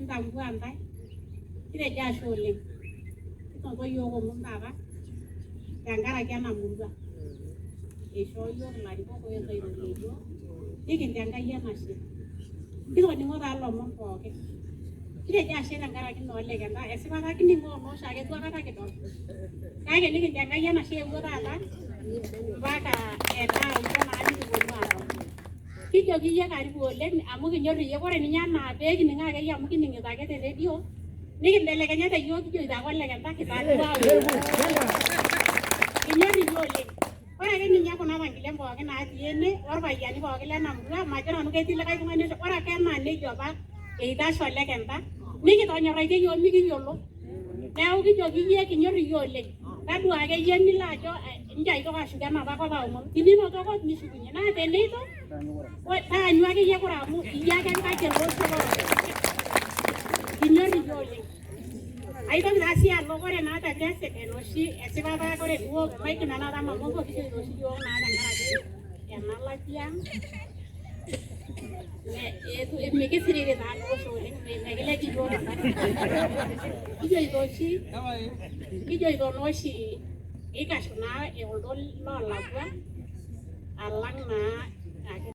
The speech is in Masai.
entambuantai kitejo ashe oleng kitoto yiok omon taata tenkaraki ena murua eishoo yiok ilarikok oitairorie yiok nikincho Enkai enashe kitoning'o taa ilomon pookin kitejo ashe tenkaraki noole Kenta esipata kining'oo nooshiake duo akata kidol kake nikincho Enkai enashe eewuo taata mpaka etaa naa nikiponu aadol kijoki iyie karibu oleng amu kinyorr iyie ore ninye enaa peekining'oo akeyie amu kining'ito ake te redio nikimbelekenya te yiok kijoito ake ole Kenta kitadua kinyorr iyie oleng ore ake ninye kuna tangilen pookin natii ene orpayiani pookin lena murua majo nanu ketii likae tung'ani ore ake enaa nejia apa eitashe ole Kenta nikitonyorraitie yiok mikiyiolo neeku kijoki iyie kinyorr iyie oleng tadua akeyie nilo ajo injaitoki ashuko enapa kop aomon tininoto kop nishukunye naa teneitu taanyu akeyie kura amu iyie ake Enkai tele osho kinyorr iyie oleng aitoki taa sii alo ore naa te president oshi esipata ore duo maigil nanu aata mambo kijoito oshi yiok naa tenkaraki ena latia mikisiriri taa oshi oleng mekilej iyiok kijoito nooshi ikashu naa kuldo loolakua alang naa